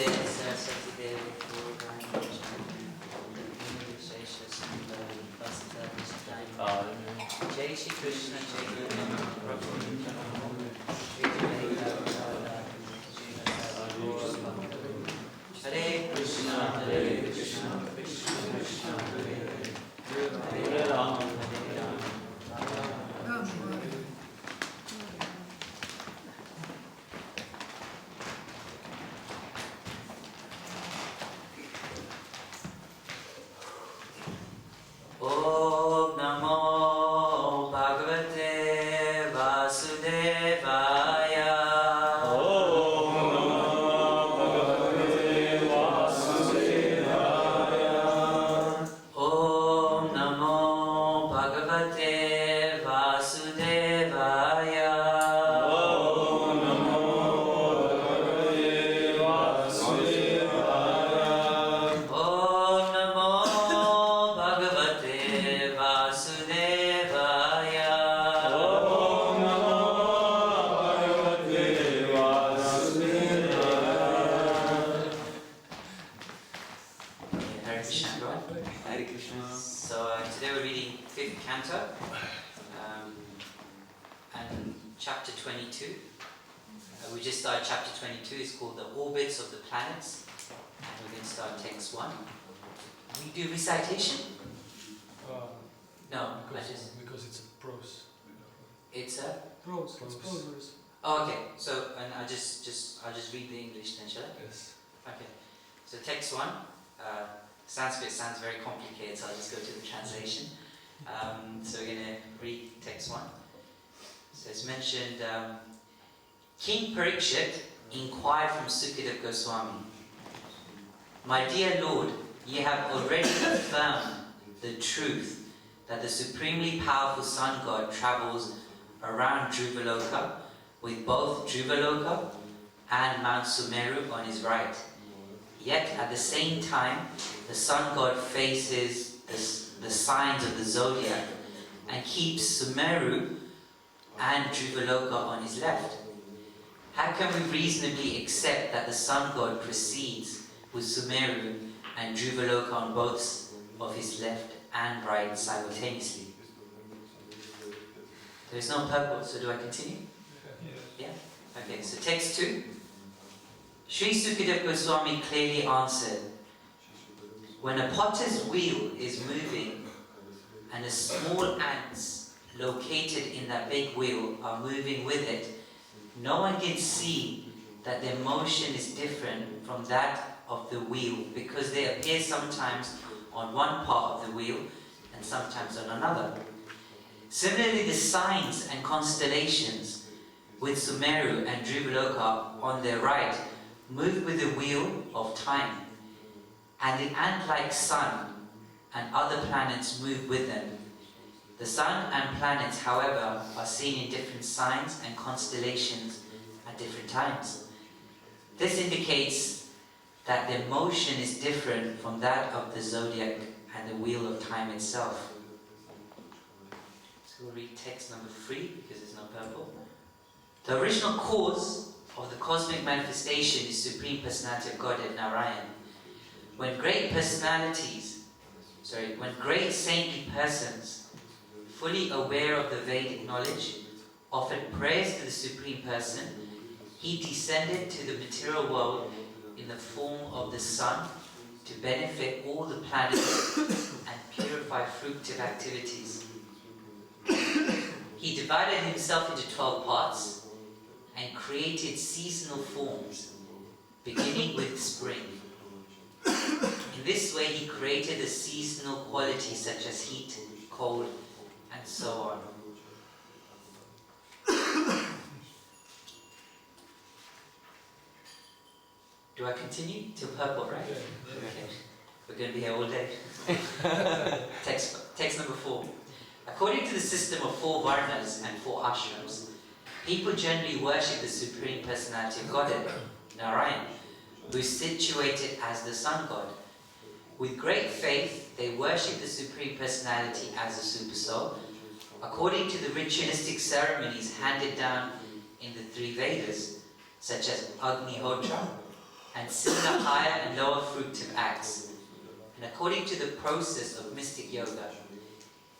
Jai Shri Krishna, Jai Hare Krishna, Hare Krishna, Krishna Krishna, Hare Hare, Hare Rama, Hare Rama. Om Namo Bhagavate Vasudevaya. Om Namo Bhagavate Vasudevaya. Om Namo Bhagavate Vasudevaya. Om Namo Bhagavate Vasudevaya. Om Namo Bhagavate Vasudevaya. Om Namo Bhagavate Vasudevaya. Hare Krishna, everyone. Hare Krishna. So today we're reading 5th canto and chapter 22. We just started chapter 22. It's called The Orbits of the Planets, and we're going to start text 1. We do recitation? No, because it's a prose. it's a. Prose. It's prose verse. Oh, okay. So and I'll just read the English then, shall I? Yes. Okay. So text 1. Sanskrit sounds very complicated, so I'll just go to the translation. So we're going to read text 1. So it's mentioned, King Parikshit inquired from Sukadeva Goswami, "My dear Lord, ye have already affirmed the truth that the supremely powerful sun god travels around Dhruvaloka with both Dhruvaloka and Mount Sumeru on his right. Yet at the same time, the sun god faces the signs of the zodiac and keeps Sumeru and Dhruvaloka on his left. How can we reasonably accept that the sun god proceeds with Sumeru and Dhruvaloka on both of his left and right simultaneously?" There is no purport, so do I continue? Yeah? Okay, so text 2. Sri Sukadeva Goswami clearly answered, "When a potter's wheel is moving and the small ants located in that big wheel are moving with it, no one can see that their motion is different from that of the wheel because they appear sometimes on one part of the wheel and sometimes on another. Similarly, the signs and constellations with Sumeru and Dhruvaloka on their right move with the wheel of time, and the ant-like sun and other planets move with them. The sun and planets, however, are seen in different signs and constellations at different times. This indicates that their motion is different from that of the zodiac and the wheel of time itself." So we'll read text number 3 because there's no purple. "The original cause of the cosmic manifestation is Supreme Personality of Godhead Narayan. When great saintly persons, fully aware of the Vedic knowledge, offered prayers to the Supreme Person, he descended to the material world in the form of the sun to benefit all the planets and purify fruitive activities. He divided himself into 12 parts and created seasonal forms, beginning with spring. In this way he created the seasonal qualities such as heat, cold, and so on. Do I continue till purple, right? Yeah. Okay. We're going to be here all day. Text number 4. According to the system of 4 varnas and 4 ashrams, people generally worship the Supreme Personality of Godhead, Narayan, who is situated as the sun god. With great faith, they worship the Supreme Personality as the Super Soul, according to the ritualistic ceremonies handed down in the 3 Vedas, such as Agnihotra, and similar higher and lower fruitive acts, and according to the process of mystic yoga.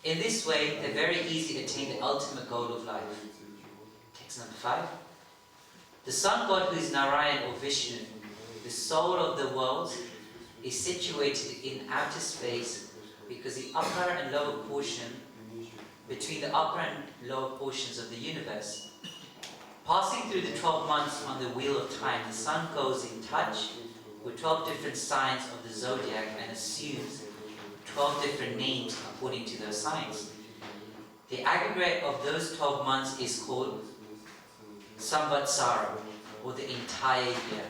In this way, they very easily attain the ultimate goal of life. Text number 5. The sun god, who is Narayan or Vishnu, the soul of the world, is situated in outer space because the upper and lower portion, between the upper and lower portions of the universe. Passing through the 12 months on the wheel of time, the sun goes in touch with 12 different signs of the zodiac and assumes 12 different names according to those signs. The aggregate of those 12 months is called Samvatsara, or the entire year.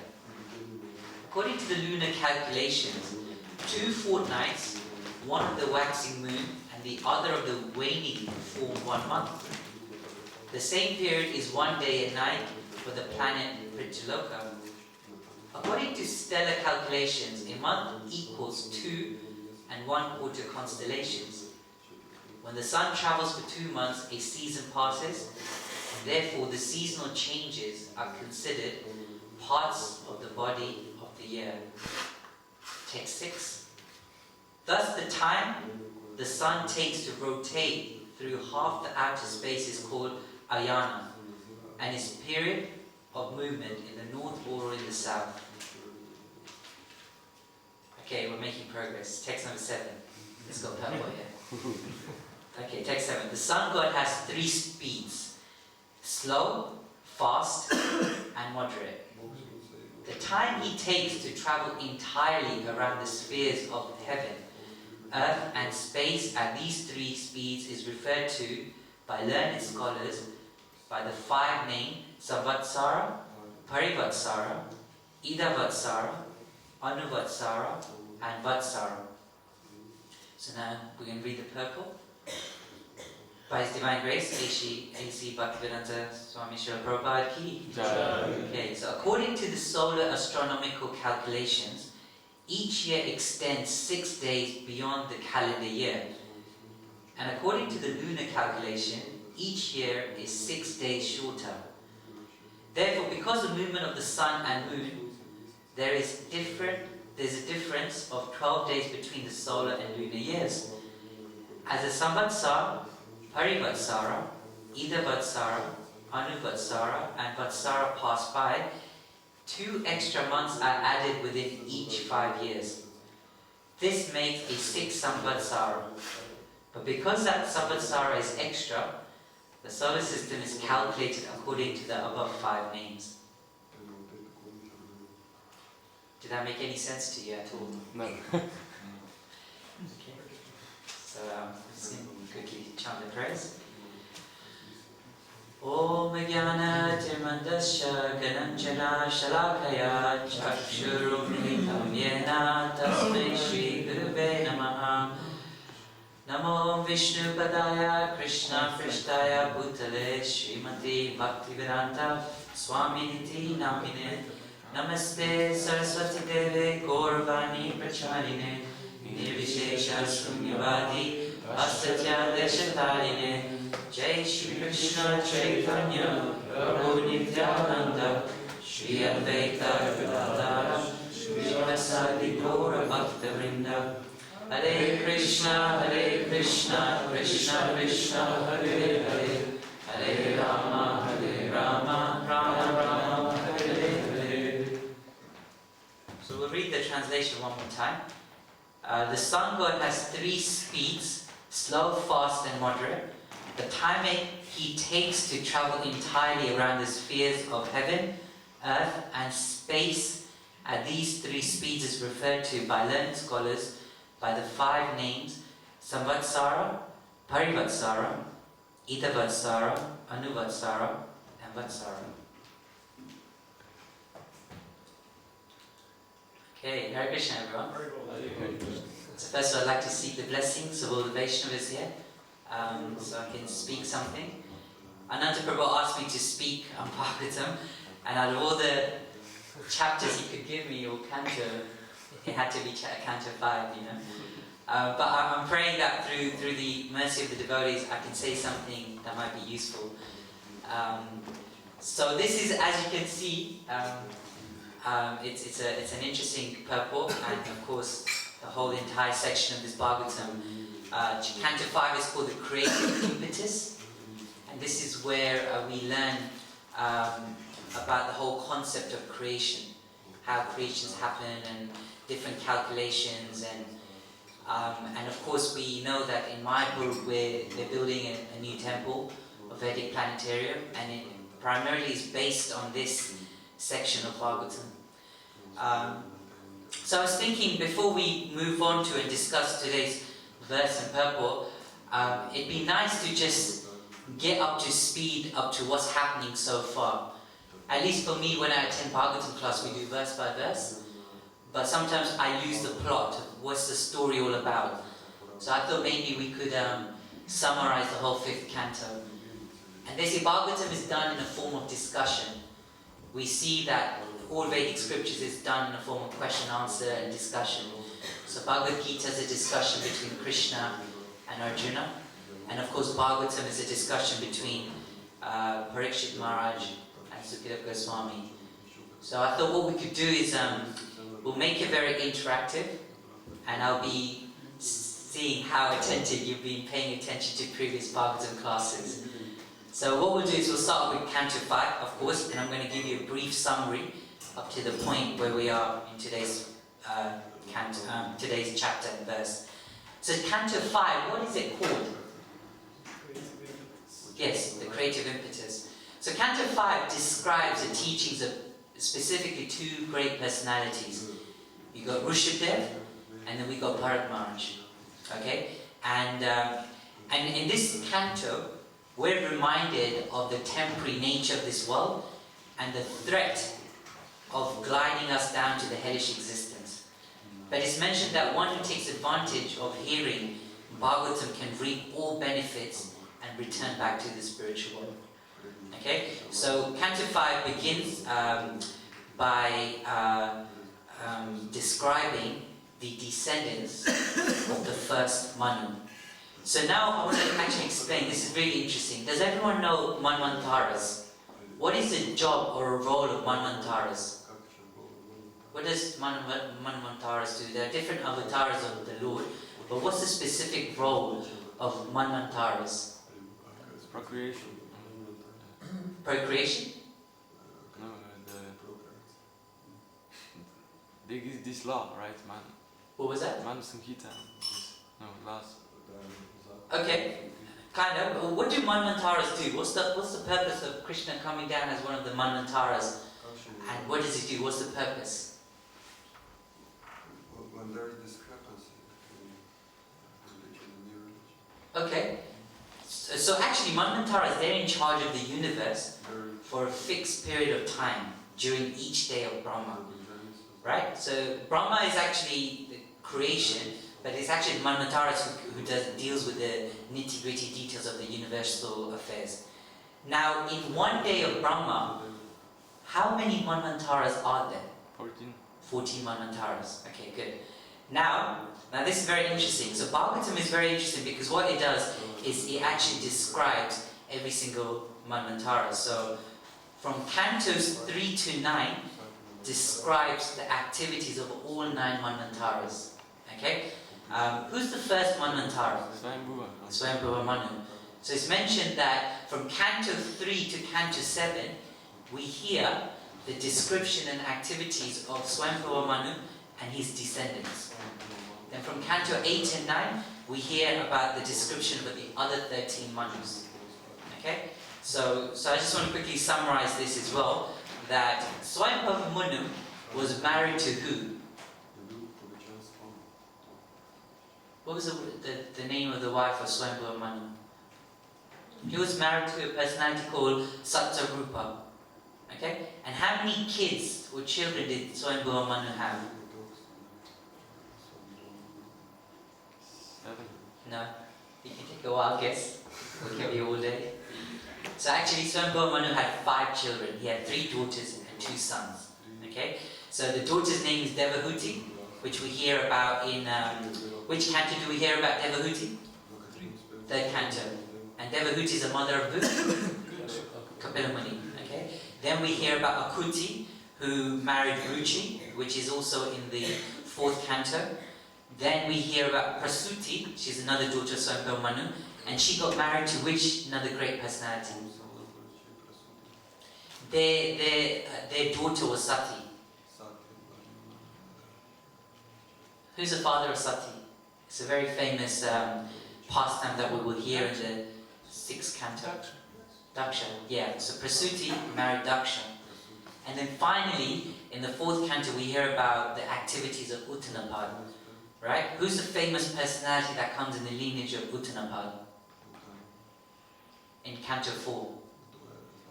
According to the lunar calculations, 2 fortnights, one of the waxing moon and the other of the waning moon, form 1 month. The same period is 1 day and night for the planet Pritchaloka. According to stellar calculations, a month equals 2 1/4 constellations. When the sun travels for 2 months, a season passes. Therefore, the seasonal changes are considered parts of the body of the year. Text 6. Thus, the time the sun takes to rotate through half the outer space is called ayana, and its period of movement in the north or in the south. Okay, we're making progress. Text number 7. Let's go purple here. Okay, text 7. The sun god has 3 speeds: slow, fast, and moderate. The time he takes to travel entirely around the spheres of heaven, earth, and space at these 3 speeds is referred to by learned scholars by the 5 names Samvatsara, Parivatsara, Idavatsara, Anuvatsara, and Vatsara. So now we're going to read the purple. By His Divine Grace, A.C. Bhaktivedanta Swami Srila Prabhupada Ki. Okay, so according to the solar astronomical calculations, each year extends 6 days beyond the calendar year. And according to the lunar calculation, each year is 6 days shorter. Therefore, because of the movement of the sun and moon, there's a difference of 12 days between the solar and lunar years. As the Samvatsara, Parivatsara, Idavatsara, Anuvatsara, and Vatsara pass by, 2 extra months are added within each 5 years. This makes a 6th Samvatsara. But because that Samvatsara is extra, the solar system is calculated according to the above 5 names. Did that make any sense to you at all? No. Okay. So, let's quickly chant the prayers. Om Jnana Tirmandasya Gananjana Shalakaya Chakshurumilitam Yena Tasmai Shri Guruve Namaha. Namo Vishnu Padaya Krishna Prishtaya Bhutale Srimati Bhaktivedanta Swaminiti Namine. Namaste Saraswati Deve Gauravani Pracharine Nirvishesha Shunyavadi Asatya Deshatarine Jai Shri Krishna Chaitanya Prabhu Nityananda Shri Advaita Gadadara Shri Vasadi Gaura Bhakta Vrinda Hare Krishna Krishna Krishna Hare Hare Hare Rama Rama Rama Hare Hare. So we'll read the translation one more time. The sun god has 3 speeds: slow, fast, and moderate. The time he takes to travel entirely around the spheres of heaven, earth, and space at these 3 speeds is referred to by learned scholars by the 5 names Samvatsara, Parivatsara, Idavatsara, Anuvatsara, and Vatsara. Okay, Hare Krishna everyone. So first I'd like to seek the blessings of all the Vaishnavas here, so I can speak something. Ananta Prabhu asked me to speak Bhagavatam, and out of all the chapters he could give me, or canto, it had to be canto 5, you know. But I'm praying that through the mercy of the devotees, I can say something that might be useful. So this is, as you can see, it's an interesting purport, and of course the whole entire section of this Bhagavatam. Canto 5 is called the creative impetus, and this is where we learn about the whole concept of creation, how creations happen, and different calculations, and of course we know that in Mayapur they're building a new temple, a Vedic planetarium, and it primarily is based on this section of Bhagavatam. So I was thinking, before we move on to and discuss today's verse and purport, it'd be nice to just get up to speed up to what's happening so far. At least for me, when I attend Bhagavatam class, we do verse by verse, but sometimes I use the plot of what's the story all about. So I thought maybe we could summarize the whole 5th canto. And basically Bhagavatam is done in a form of discussion. We see that all Vedic scriptures is done in a form of question, answer and discussion. So Bhagavad Gita is a discussion between Krišna and Arjuna. And of course Bhagavatam is a discussion between Parikshit Maharaj and Sukadeva Goswami. So I thought what we could do is we'll make it very interactive, and I'll be seeing how attentive you've been paying attention to previous Bhagavatam classes. So what we'll do is we'll start with Canto 5, of course, and I'm going to give you a brief summary up to the point where we are in today's today's chapter and verse. So Canto 5, what is it called? Yes, the creative impetus. So Canto 5 describes the teachings of specifically 2 great personalities. You got Rishabdev, and then we got Bharat Maharaj. Okay, and in this canto, we're reminded of the temporary nature of this world and the threat of gliding us down to the hellish existence. But it's mentioned that one who takes advantage of hearing Bhagavatam can reap all benefits and return back to the spiritual world. Okay, so Canto 5 begins by describing the descendants of the first Manu. So now I want to actually explain, this is really interesting. Does everyone know Manvantaras? What is the job or a role of Manvantaras? What does Manvantaras do? There are different avatars of the Lord, but what's the specific role of Manvantaras? Procreation. Procreation? No, they give this law, right, man? What was that? Man Samhita. No, last. Okay, kind of. What do Manvantaras do? What's the purpose of Krishna coming down as one of the Manvantaras? And what does he do? What's the purpose? When there is discrepancy between religion and irreligion. Okay. So actually Manvantaras, they're in charge of the universe for a fixed period of time during each day of Brahma. Right? So Brahma is actually the creation, but it's actually Manvantaras who deals with the nitty-gritty details of the universal affairs. Now, in one day of Brahma, how many Manvantaras are there? 14. 14 Manvantaras. Okay, good. Now this is very interesting. So Bhagavatam is very interesting because what it does is it actually describes every single Manvantara. So from cantos 3 to 9 describes the activities of all 9 Manvantaras. Okay? Who's the first Manvantara? Swayambhuva Manu. So it's mentioned that from canto 3 to canto 7 we hear the description and activities of Swayambhuva Manu and his descendants. Then from canto 8 and 9 we hear about the description of the other 13 Manus. Okay? So I just want to quickly summarize this as well, that Swayambhuva Manu was married to who? What was the name of the wife of Swayambhuva Manu? He was married to a personality called Satsarupa. Okay? And how many kids or children did Swayambhuva Manu have? 7. No. You can take a wild guess. We'll give you all day. So actually Swayambhuva Manu had 5 children. He had 3 daughters and 2 sons. Okay? So the daughter's name is Devahuti, which we hear about in... which canto do we hear about Devahuti? Third canto. And Devahuti is the mother of who? Kapila Muni. Okay? Then we hear about Akuti, who married Ruchi, which is also in the 4th canto. Then we hear about Prasuti, she's another daughter of Swayambhuva Manu, and she got married to which another great personality? Their daughter was Sati. Who's the father of Sati? It's a very famous pastime that we will hear in the 6th canto. Daksha, yeah. So Prasuti married Daksha. And then finally, in the 4th canto, we hear about the activities of Uttanapad. Right? Who's the famous personality that comes in the lineage of Uttanapad? In canto 4.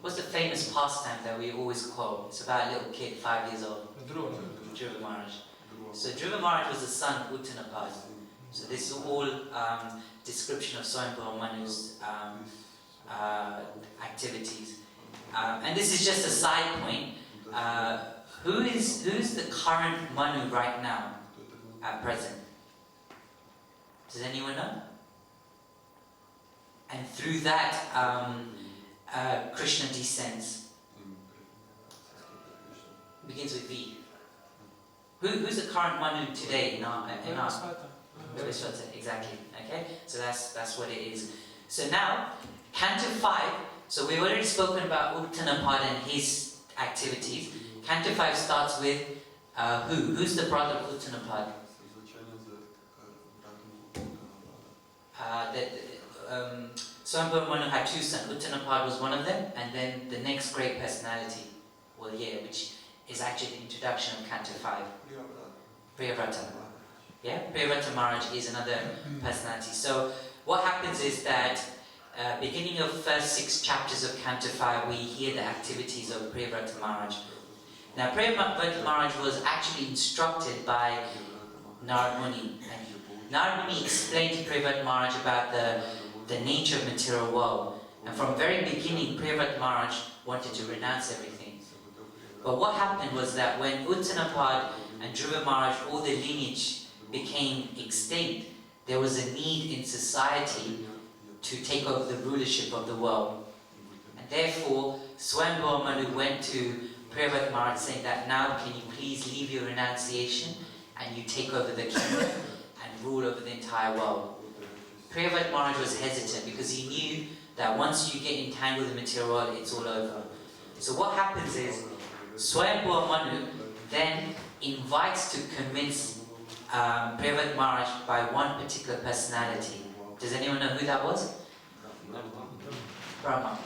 What's the famous pastime that we always quote? It's about a little kid, 5 years old. Dhruva Maharaj. So Dhruva Maharaj was the son of Uttanapad. So this is all description of Swayambhuva Manu's activities. And this is just a side point. Who's the current Manu right now, at present? Does anyone know? And through that, Krishna descends. Begins with V. Who's the current Manu today in our Vivaswata, exactly. Okay, so that's what it is. So now, Canto 5. So we've already spoken about Uttanapad and his activities. Canto 5 starts with who? Who's the brother of Uttanapad? Swayambhuva Manu had 2 sons. Uttanapad was one of them, and then the next great personality we'll hear, which is actually the introduction of Canto 5. Priyavrata. Yeah, Priyavrata Maharaj is another personality. So what happens is that beginning of first 6 chapters of Canto 5, we hear the activities of Priyavrata Maharaj. Now Priyavrata Maharaj was actually instructed by Narad Muni, and Narad Muni explained to Priyavrata Maharaj about the nature of material world. And from very beginning, Priyavrata Maharaj wanted to renounce everything. But what happened was that when Uttanapad and Dhruva Maharaj, all the lineage became extinct, there was a need in society to take over the rulership of the world. And therefore, Swayambhuva Manu went to Priyavrata Maharaj saying that now can you please leave your renunciation and you take over the kingdom and rule over the entire world. Priyavrata Maharaj was hesitant because he knew that once you get entangled in the material world, it's all over. So what happens is, Swayambhuva Manu then invites to convince Priyavrata Maharaj by one particular personality. Does anyone know who that was? Brahma.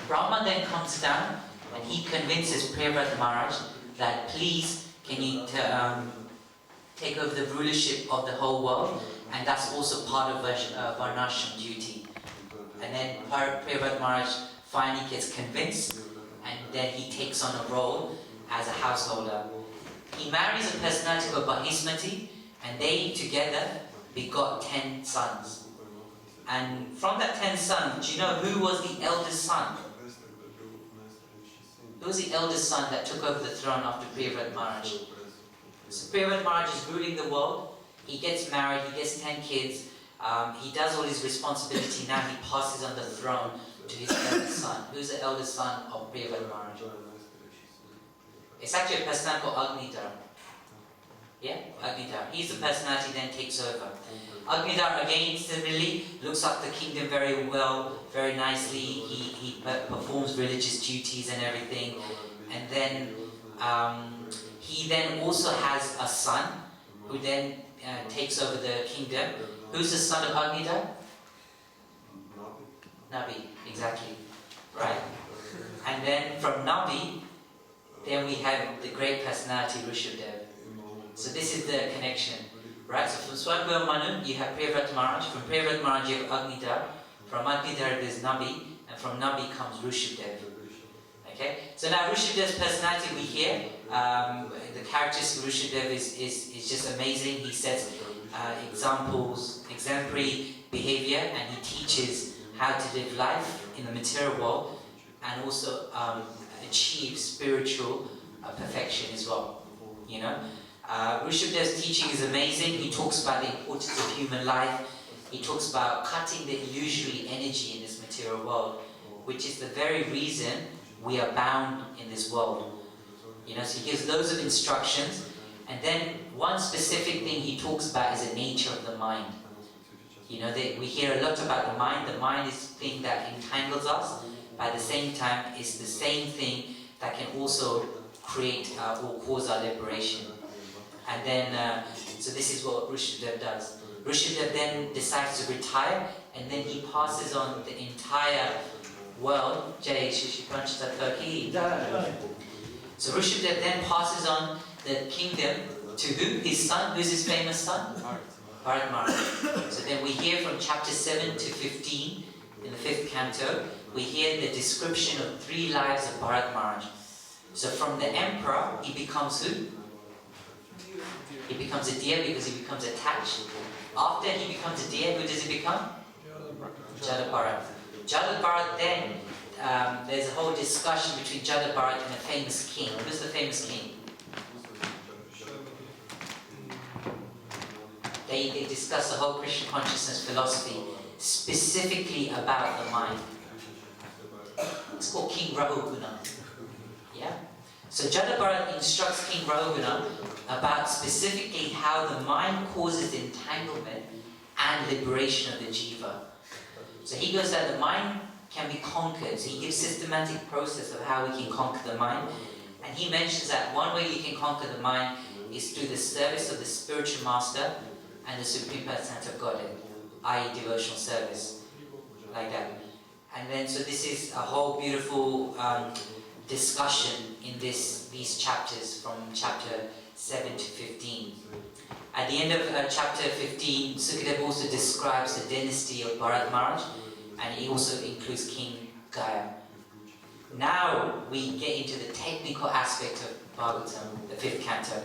Brahma then comes down and he convinces Priyavrata Maharaj that please can you take over the rulership of the whole world, and that's also part of Varnashram duty. And then Priyavrata Maharaj finally gets convinced, and then he takes on a role as a householder. He marries a personality called Bahismati, and they together begot 10 sons. And from that 10 sons, do you know who was the eldest son? Who was the eldest son that took over the throne after Priyavrata Maharaj? So Priyavrata Maharaj is ruling the world. He gets married, he gets 10 kids, he does all his responsibility. Now he passes on the throne to his eldest son. Who's the eldest son of Priyavrata Maharaj? It's actually a personality called Agnidhar. Yeah, Agnidhar. He's the personality then takes over. Agnidhar again similarly looks after the kingdom very well, very nicely. He performs religious duties and everything. And then he then also has a son who then takes over the kingdom. Who's the son of Agnidhar? Nabi, exactly. Right? And then from Nabi, then we have the great personality Rishabdev. So this is the connection. Right? So from Swayambhuva Manu, you have Priyavrata Maharaj. From Priyavrata Maharaj, you have Agnidhar. From Agnidhar, there's Nabi. And from Nabi comes Rishabdev. Okay? So now Rishabdev's personality we hear. The characteristic of Rishabdev is just amazing. He sets examples, exemplary behavior, and he teaches how to live life in the material world and also achieve spiritual perfection as well. You know, Rishabdev's teaching is amazing. He talks about the importance of human life. He talks about cutting the illusory energy in this material world, which is the very reason we are bound in this world. You know, so he gives loads of instructions, and then one specific thing he talks about is the nature of the mind. You know, we hear a lot about the mind. The mind is the thing that entangles us, but at the same time, it's the same thing that can also create or cause our liberation. And then, so this is what Rishabdev does. Rishabdev then decides to retire, and then he passes on the entire world. Jai Shishi Panchta Turkey. So Rishabdev then passes on the kingdom to who? His son. Who's his famous son? Bharat Maharaj. So then we hear from chapter 7 to 15 in the 5th canto, we hear the description of 3 lives of Bharat Maharaj. So from the emperor, he becomes who? He becomes a deer because he becomes attached. After he becomes a deer, who does he become? Jada Bharat. Jada Bharat then, there's a whole discussion between Jada Bharat and a famous king. Who's the famous king? They discuss the whole Krishna consciousness philosophy, specifically about the mind. It's called King Rahuguna. Yeah? So Jada Bharat instructs King Rahuguna about specifically how the mind causes entanglement and liberation of the jiva. So he goes that the mind can be conquered. So he gives systematic process of how we can conquer the mind. And he mentions that one way you can conquer the mind is through the service of the spiritual master and the Supreme Personality of Godhead, i.e. devotional service, like that. And then, so this is a whole beautiful discussion in these chapters from chapter 7 to 15. At the end of chapter 15, Sukadeva also describes the dynasty of Bharat Maharaj, and he also includes King Gaya. Now we get into the technical aspect of Bhagavatam, the 5th canto.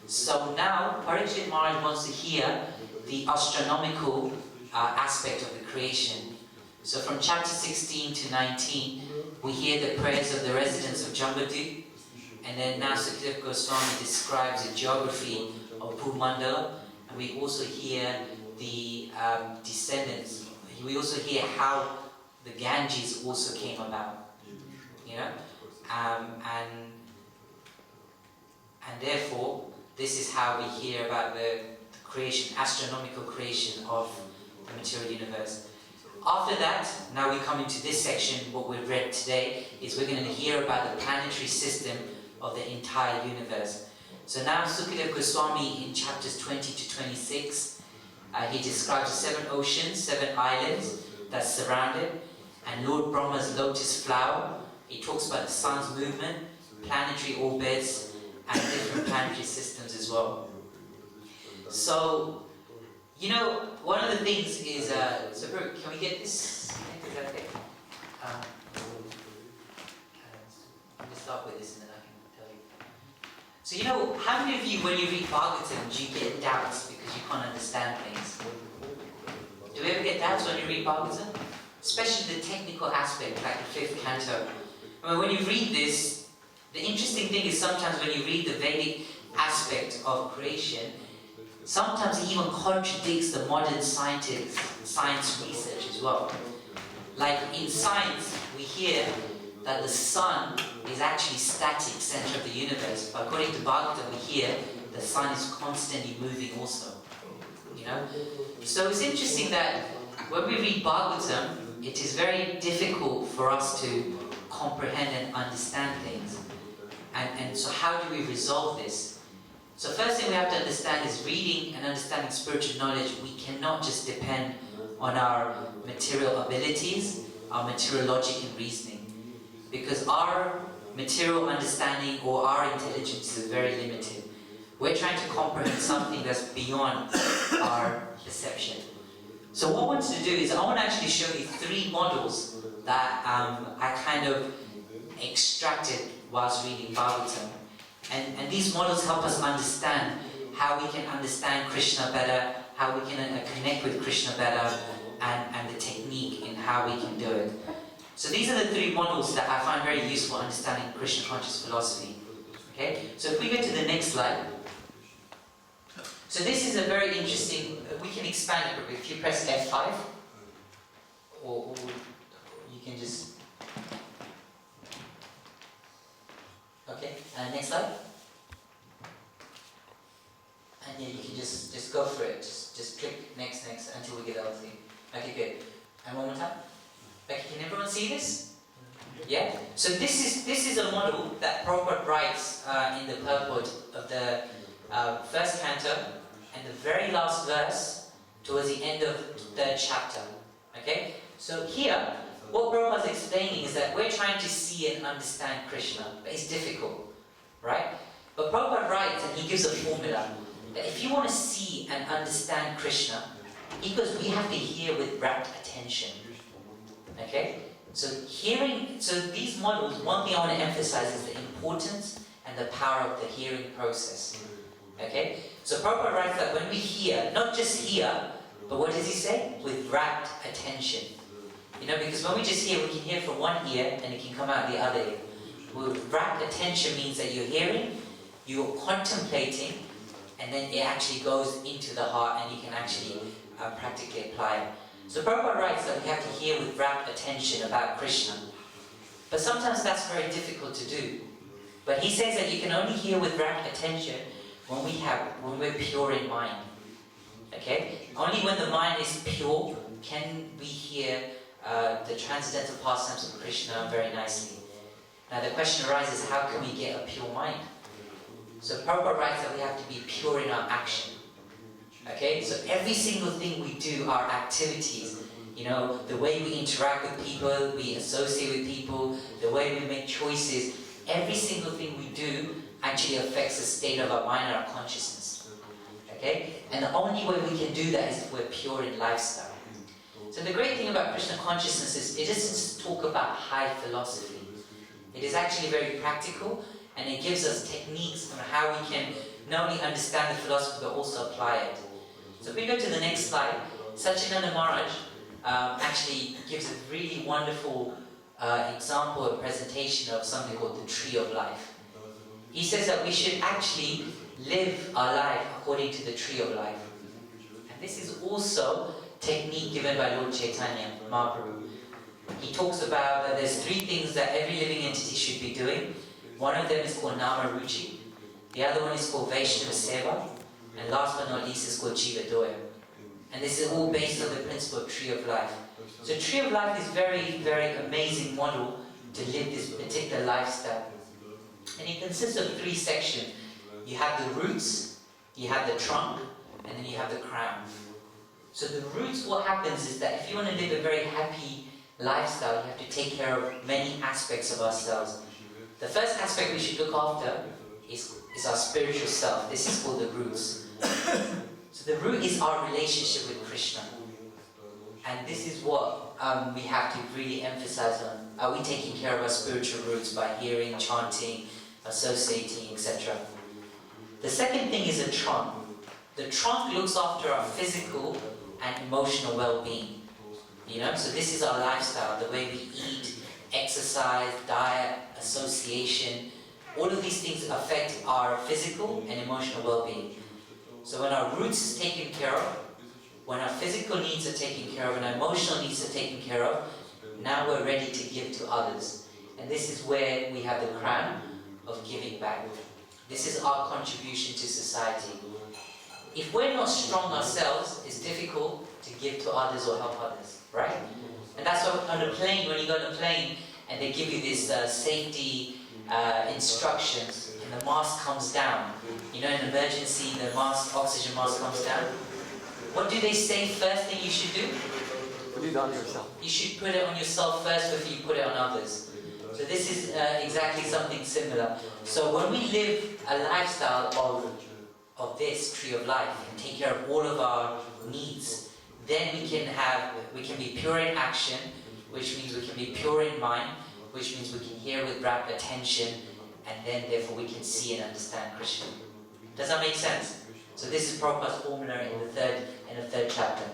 So now Parikshit Maharaj wants to hear the astronomical aspect of the creation. So from chapter 16 to 19, we hear the prayers of the residents of Jambudvip, and then now Sukadeva Goswami describes the geography of Bhumandala, and we also hear the descendants. We also hear how the Ganges also came about, you know, and therefore this is how we hear about the creation, astronomical creation of the material universe. After that, now we come into this section. What we've read today is we're going to hear about the planetary system of the entire universe. So now Sukadeva Goswami in chapters 20 to 26, he describes the 7 oceans, 7 islands that surround it, and Lord Brahma's lotus flower. He talks about the sun's movement, planetary orbits, and different planetary systems as well. So, you know, one of the things is, so Brooke, can we get this? Is that okay? I'll just start with this and then I can tell you. So, you know, how many of you, when you read Bhagavatam, do you get doubts because you can't understand things? Do we ever get doubts when you read Bhagavatam? Especially the technical aspect, like the 5th canto. I mean, when you read this, the interesting thing is sometimes when you read the Vedic aspect of creation, sometimes it even contradicts the modern science research as well. Like in science, we hear that the sun is actually static, center of the universe. But according to Bhagavatam, we hear the sun is constantly moving also. You know? So it's interesting that when we read Bhagavatam, it is very difficult for us to comprehend and understand things. And so how do we resolve this? So first thing we have to understand is reading and understanding spiritual knowledge, we cannot just depend on our material abilities, our material logic and reasoning. Because our material understanding or our intelligence is very limited. We're trying to comprehend something that's beyond our perception. So what I want to do is I want to actually show you 3 models that I kind of extracted whilst reading Bhagavatam. And these models help us understand how we can understand Krishna better, how we can connect with Krishna better, and the technique in how we can do it. So these are the 3 models that I find very useful understanding Krishna conscious philosophy. Okay? So if we go to the next slide. So this is a very interesting, we can expand it a bit. If you press F5, or you can just, okay? Next slide. And yeah, you can just go for it. Just click next until we get the whole thing. Okay, good. And one more time. Okay, can everyone see this? Yeah. So this is a model that Prabhupada writes in the purport of the first canto and the very last verse towards the end of the third chapter. Okay. So here, what Prabhupada is explaining is that we're trying to see and understand Krishna, but it's difficult, right? But Prabhupada writes and he gives a formula that if you want to see and understand Krishna, he goes, we have to hear with rapt attention. Okay? So these models, one thing I want to emphasize is the importance and the power of the hearing process. Okay? So Prabhupada writes that when we hear, not just hear, but what does he say? With rapt attention. You know, because when we just hear, we can hear from one ear and it can come out the other ear. With rapt attention means that you're hearing, you're contemplating, and then it actually goes into the heart and you can actually practically apply it. So Prabhupada writes that we have to hear with rapt attention about Krishna. But sometimes that's very difficult to do. But he says that you can only hear with rapt attention when we're pure in mind. Okay? Only when the mind is pure can we hear the transcendental pastimes of Krishna very nicely. Now the question arises, how can we get a pure mind? So Prabhupada writes that we have to be pure in our action. Okay, so every single thing we do, our activities, you know, the way we interact with people, we associate with people, the way we make choices, every single thing we do actually affects the state of our mind and our consciousness. Okay, and the only way we can do that is if we're pure in lifestyle. So the great thing about Krishna consciousness is it doesn't just talk about high philosophy. It is actually very practical, and it gives us techniques on how we can not only understand the philosophy but also apply it. So if we go to the next slide, Satchidananda Maharaj actually gives a really wonderful example, a presentation of something called the tree of life. He says that we should actually live our life according to the tree of life. And this is also technique given by Lord Chaitanya Mahaprabhu. He talks about that there's three things that every living entity should be doing. One of them is called Nama Ruchi, the other one is called Vaishnava Seva, and last but not least is called Jiva Doya. And this is all based on the principle of tree of life. So tree of life is very, very amazing model to live this particular lifestyle. And it consists of three sections. You have the roots, you have the trunk, and then you have the crown. So the roots, what happens is that if you want to live a very happy lifestyle, you have to take care of many aspects of ourselves. The first aspect we should look after is our spiritual self. This is called the roots. So the root is our relationship with Krishna. And this is what we have to really emphasize on. Are we taking care of our spiritual roots by hearing, chanting, associating, etc.? The second thing is a trunk. The trunk looks after our physical and emotional well-being. You know, so this is our lifestyle, the way we eat, exercise, diet, association. All of these things affect our physical and emotional well-being. So when our roots is taken care of, when our physical needs are taken care of and our emotional needs are taken care of, now we're ready to give to others. And this is where we have the crown of giving back. This is our contribution to society. If we're not strong ourselves, it's difficult to give to others or help others, right? And that's why on a plane, when you go on a plane and they give you this safety instructions and the mask comes down. You know, in an emergency, the mask, oxygen mask comes down. What do they say first thing you should do? Put it on yourself. You should put it on yourself first before you put it on others. So this is exactly something similar. So when we live a lifestyle of this tree of life and take care of all of our needs, then we can be pure in action, which means we can be pure in mind, which means we can hear with rapt attention, and then therefore we can see and understand Krishna. Does that make sense? So this is Prabhupada's formula in the third chapter.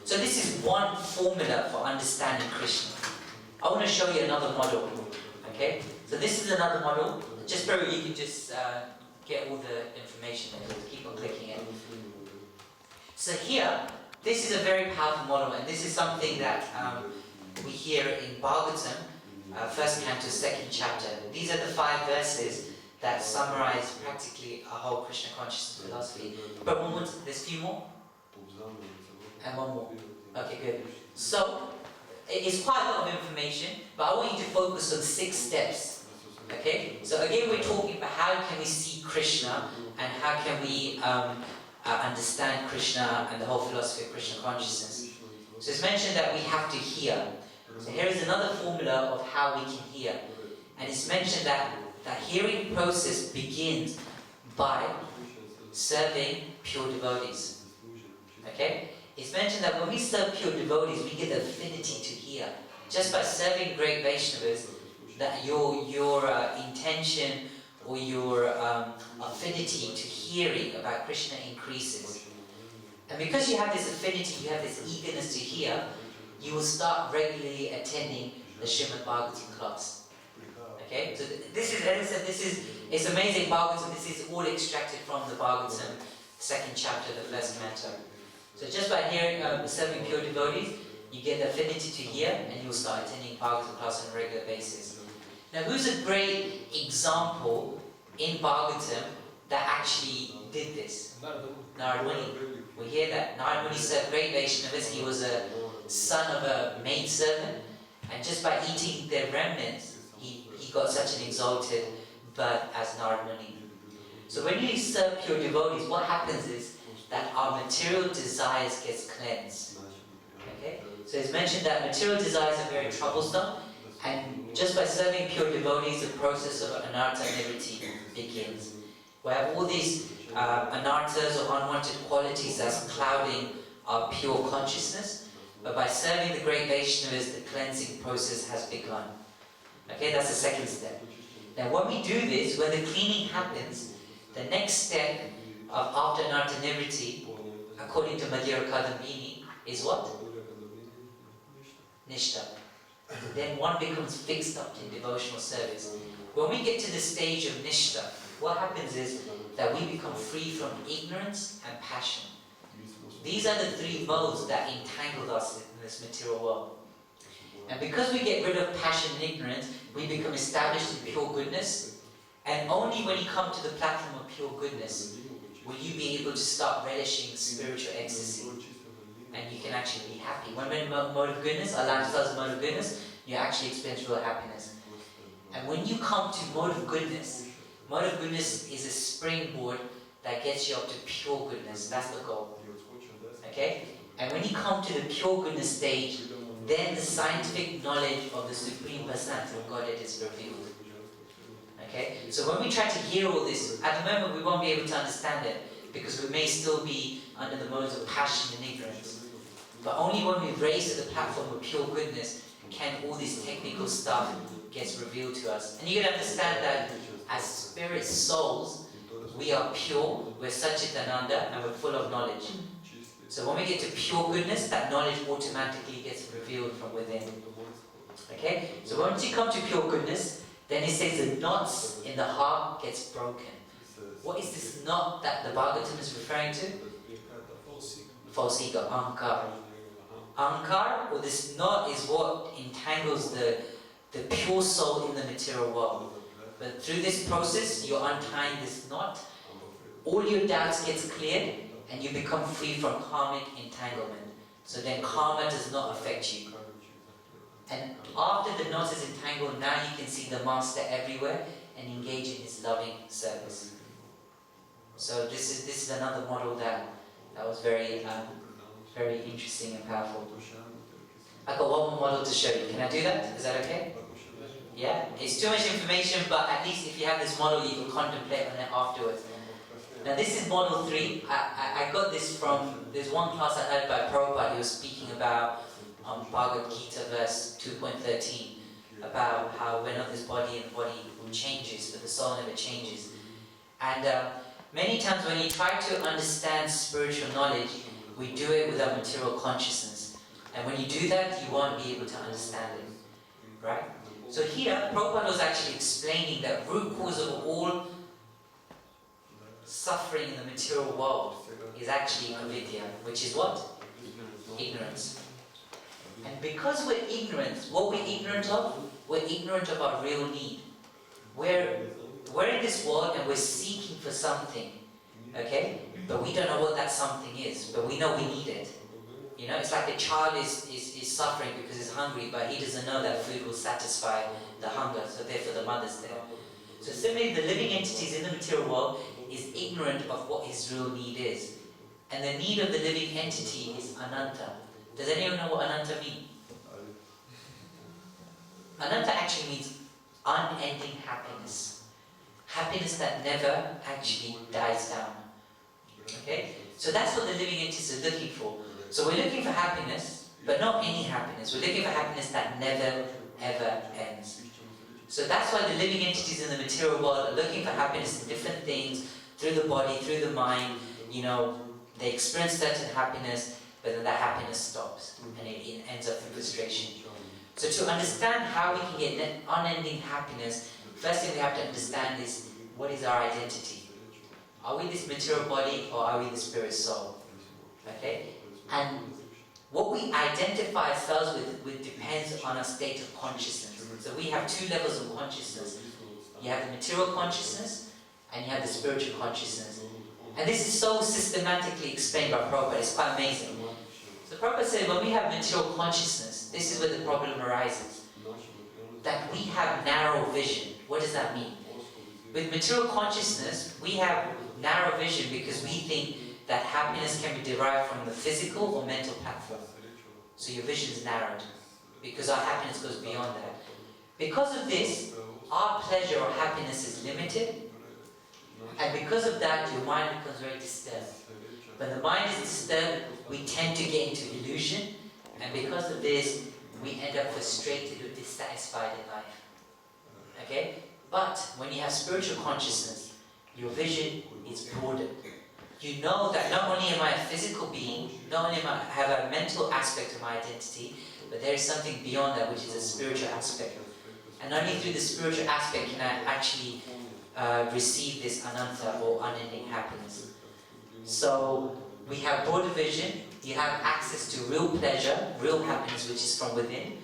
So this is one formula for understanding Krishna. I want to show you another model. Okay? So this is another model. Just so you can just get all the information there. Keep on clicking it. So here, this is a very powerful model, and this is something that we hear in Bhagavatam, first canto, second chapter. These are the 5 verses that summarize practically a whole Krishna consciousness philosophy. But there's a few more? And one more. Okay, good. So, it's quite a lot of information, but I want you to focus on 6 steps. Okay? So again, we're talking about how can we see Krishna, and how can we understand Krishna and the whole philosophy of Krishna consciousness. So it's mentioned that we have to hear. So here is another formula of how we can hear. And it's mentioned that the hearing process begins by serving pure devotees. Okay? It's mentioned that when we serve pure devotees, we get the affinity to hear. Just by serving great Vaishnavas, that your intention or your affinity to hearing about Krishna increases. And because you have this affinity, you have this eagerness to hear, you will start regularly attending the Srimad Bhagavatam class. Okay? So this is, as I said, it's amazing Bhagavatam. This is all extracted from the Bhagavatam, 2nd chapter, the 1st canto. So just by hearing, serving pure devotees, you get the affinity to hear, and you'll start attending Bhagavatam class on a regular basis. Now, who's a great example in Bhagavatam that actually did this? Narad Muni. We hear that. Narad Muni served great Vaishnavas. He was a son of a maidservant, and just by eating their remnants, he got such an exalted birth as Narad Muni. So when you serve pure devotees, what happens is that our material desires gets cleansed. Okay? So it's mentioned that material desires are very troublesome, and just by serving pure devotees, the process of anartha nivritti begins. We have all these anarthas or unwanted qualities that's clouding our pure consciousness, but by serving the great Vaishnavas, the cleansing process has begun. Okay, that's the 2nd step. Now when we do this, when the cleaning happens, the next step after anartha nivritti, according to Madhura Kadambini, is what? Nishta. Then one becomes fixed up in devotional service. When we get to the stage of Nishta, what happens is that we become free from ignorance and passion. These are the 3 modes that entangled us in this material world. And because we get rid of passion and ignorance, we become established in pure goodness. And only when you come to the platform of pure goodness will you be able to start relishing spiritual ecstasy. And you can actually be happy. When we're in mode of goodness, our lifestyle is mode of goodness, you actually experience real happiness. And when you come to mode of goodness is a springboard that gets you up to pure goodness. That's the goal. Okay? And when you come to the pure goodness stage, then the scientific knowledge of the Supreme Personality of Godhead is revealed. Okay? So when we try to hear all this, at the moment we won't be able to understand it, because we may still be under the modes of passion and ignorance. But only when we raise to the platform of pure goodness can all this technical stuff gets revealed to us. And you can understand that as spirit souls, we are pure, we're Satchitananda, and we're full of knowledge. So when we get to pure goodness, that knowledge automatically gets revealed from within. Okay? So once you come to pure goodness, then it says the knots in the heart gets broken. What is this knot that the Bhagavatam is referring to? False ego, ahankar. Ahankar, or this knot, is what entangles the pure soul in the material world. But through this process, you're untying this knot, all your doubts gets cleared, and you become free from karmic entanglement. So then karma does not affect you. And after the knot is entangled, now you can see the Master everywhere and engage in his loving service. So this is another model that was very very interesting and powerful. I've got one more model to show you. Can I do that? Is that okay? Yeah? It's too much information, but at least if you have this model, you can contemplate on it afterwards. Now this is model 3. I got this from, there's one class I heard by Prabhupada. He was speaking about Bhagavad Gita verse 2.13, about how when of this body and the body changes, but the soul never changes. And many times when you try to understand spiritual knowledge, we do it with our material consciousness. And when you do that, you won't be able to understand it. Right? So here, Prabhupada was actually explaining that root cause of all suffering in the material world is actually avidya, which is what? Ignorance. And because we're ignorant, what we're ignorant of? We're ignorant of our real need. We're we're in this world and we're seeking for something, okay? But we don't know what that something is, but we know we need it. You know, it's like a child is suffering because he's hungry, but he doesn't know that food will satisfy the hunger, so therefore the mother's there. So similarly, the living entities in the material world is ignorant of what his real need is. And the need of the living entity is ananta. Does anyone know what ananta means? Ananta actually means unending happiness. Happiness that never actually dies down. Okay? So that's what the living entities are looking for. So we're looking for happiness, but not any happiness. We're looking for happiness that never, ever ends. So that's why the living entities in the material world are looking for happiness in different things, through the body, through the mind. You know, they experience certain happiness, but then that happiness stops, and it ends up in frustration. So to understand how we can get unending happiness, first thing we have to understand is, what is our identity? Are we this material body, or are we the spirit soul? Okay? And what we identify ourselves with depends on our state of consciousness. So we have two levels of consciousness. You have the material consciousness, and you have the spiritual consciousness. And this is so systematically explained by Prabhupada, it's quite amazing. So Prabhupada said, when we have material consciousness, this is where the problem arises. That we have narrow vision. What does that mean? With material consciousness, we have narrow vision because we think that happiness can be derived from the physical or mental platform. So your vision is narrowed, because our happiness goes beyond that. Because of this, our pleasure or happiness is limited, and because of that, your mind becomes very disturbed. When the mind is disturbed, we tend to get into illusion, and because of this, we end up frustrated or dissatisfied in life. Okay? But when you have spiritual consciousness, your vision is broadened. You know that not only am I a physical being, not only have I a mental aspect of my identity, but there is something beyond that, which is a spiritual aspect. And only through the spiritual aspect can I actually receive this ananta or unending happiness. So we have broader vision, you have access to real pleasure, real happiness, which is from within.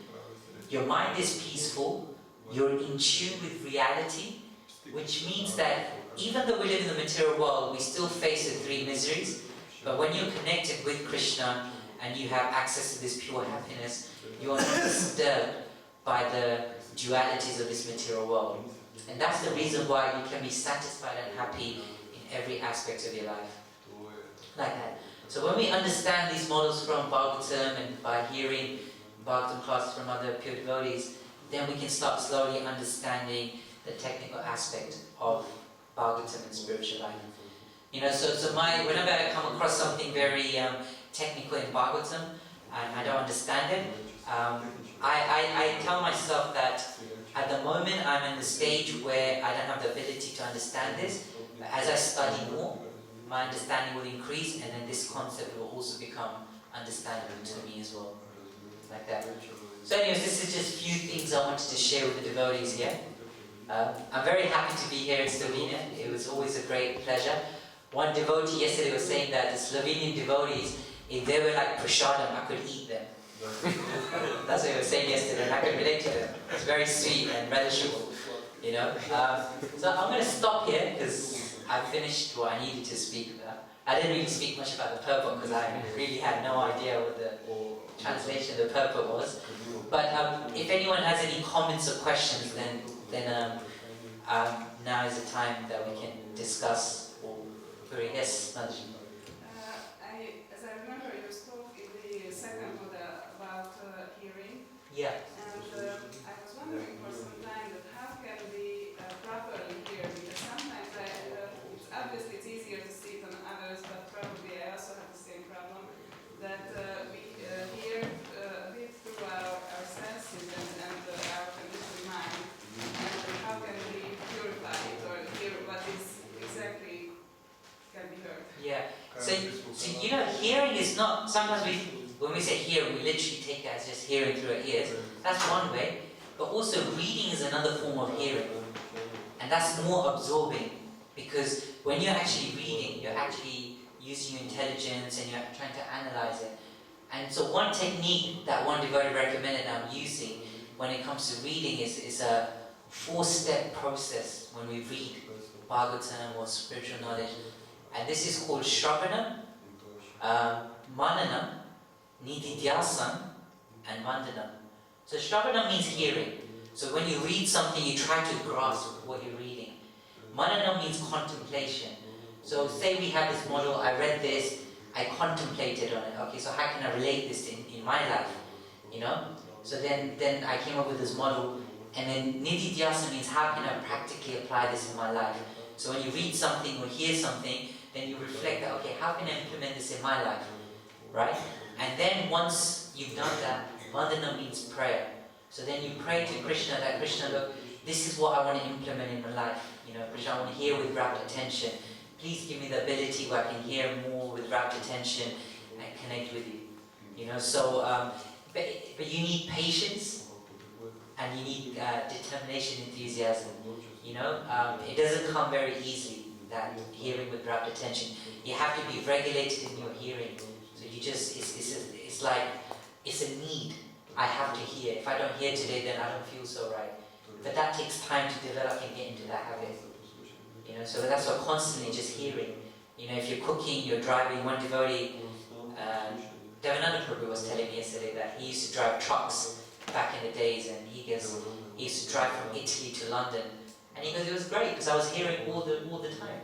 Your mind is peaceful, you're in tune with reality, which means that even though we live in the material world, we still face the three miseries. But when you're connected with Krishna and you have access to this pure happiness, you are not disturbed by the dualities of this material world. And that's the reason why you can be satisfied and happy in every aspect of your life. Like that. So when we understand these models from Bhagavatam and by hearing Bhagavatam classes from other pure devotees, then we can start slowly understanding the technical aspect of Bhagavatam and spiritual life. You know, so whenever I come across something very technical in Bhagavatam and I don't understand it, I tell myself that at the moment I'm in the stage where I don't have the ability to understand this, but as I study more, my understanding will increase, and then this concept will also become understandable to me as well. Like that. So anyways, this is just a few things I wanted to share with the devotees here. I'm very happy to be here in Slovenia. It was always a great pleasure. One devotee yesterday was saying that the Slovenian devotees, if they were like prasadam, I could eat them. That's what he was saying yesterday, and I could relate to them. It's very sweet and relishable, you know. So I'm going to stop here because I've finished what I needed to speak about. I didn't really speak much about the purport because I really had no idea what the translation of the purport was. But if anyone has any comments or questions, then now is the time that we can discuss or query. Yes, Nandji. As I remember, you spoke in the second model about hearing. Yeah. And I was wondering for some time that how can we properly hear, because sometimes it's obviously it's easier to see it on others, but probably I also have the same problem, that we hear a bit through our senses and our conditioned mind. And how can we purify it or hear what is exactly can be heard? Yeah. So you know, hearing is not. Sometimes when we say hearing, we literally take that as just hearing through our ears. That's one way. But also reading is another form of hearing, and that's more absorbing, because when you're actually reading, you're actually using your intelligence and you're trying to analyze it. And so one technique that one devotee recommended I'm using when it comes to reading is 4-step process when we read Bhagavatam or spiritual knowledge. And this is called Shravana, Manana, Nididhyasana, and Mandanam. So Shravana means hearing. So when you read something, you try to grasp what you're reading. Manana means contemplation. So say we have this model, I read this, I contemplated on it. Okay, so how can I relate this in my life? You know? So then I came up with this model. And then Nididhyasana means how can I practically apply this in my life? So when you read something or hear something, then you reflect that, okay, how can I implement this in my life? Right? And then once you've done that, Vandana means prayer. So then you pray to Krishna that, Krishna, look, this is what I want to implement in my life. You know, Krishna, I want to hear with rapt attention. Please give me the ability where I can hear more with rapt attention and connect with you. You know, so, but you need patience and you need determination, enthusiasm. You know, it doesn't come very easily, that hearing with rapt attention. You have to be regulated in your hearing. So you just, it's like, it's a need. I have to hear. If I don't hear today, then I don't feel so right. But that takes time to develop and get into that habit. You know, so that's what constantly just hearing. You know, if you're cooking, you're driving, one devotee, Devananda Prabhu was telling me yesterday that he used to drive trucks back in the days, and he used to drive from Italy to London, and he goes, it was great because I was hearing all the time.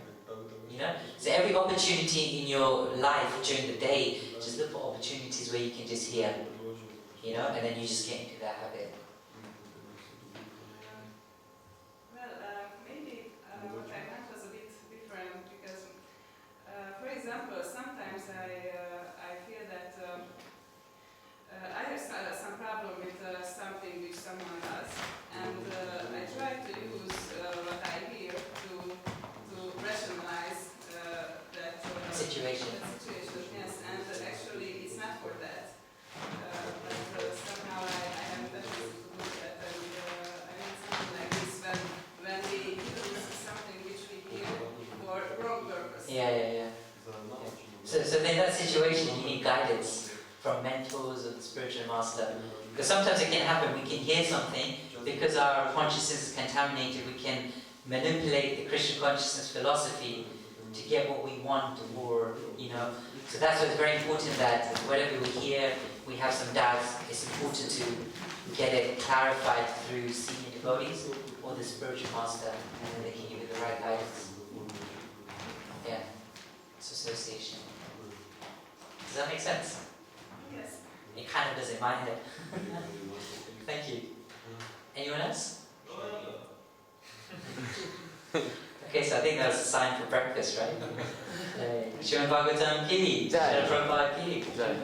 You know, so every opportunity in your life during the day, just look for opportunities where you can just hear. You know, and then you just get into that habit. Maybe what I meant was a bit different because, for example, sometimes I feel that I have some problem with something which someone does, and I try to use what I hear to rationalize that Situation. Yes, and actually it's not for that. But somehow I have better to do that, and I mean something like this when we use something which we hear for wrong purpose. Yeah. So in that situation, you need guidance from mentors or the spiritual master. Because sometimes it can happen, we can hear something, because our consciousness is contaminated, we can manipulate the Krishna consciousness philosophy to get what we want, or, you know. So that's why it's very important that whatever we hear, we have some doubts, it's important to get it clarified through senior devotees or the spiritual master, and then they can give you the right guidance. Yeah, it's association. Does that make sense? Yes. It kind of does in my head. Thank you. Anyone else? Okay, so I think that was a sign for breakfast, right? Srimad Bhagavatam ki, Jai. Srila Prabhupada ki. Jai.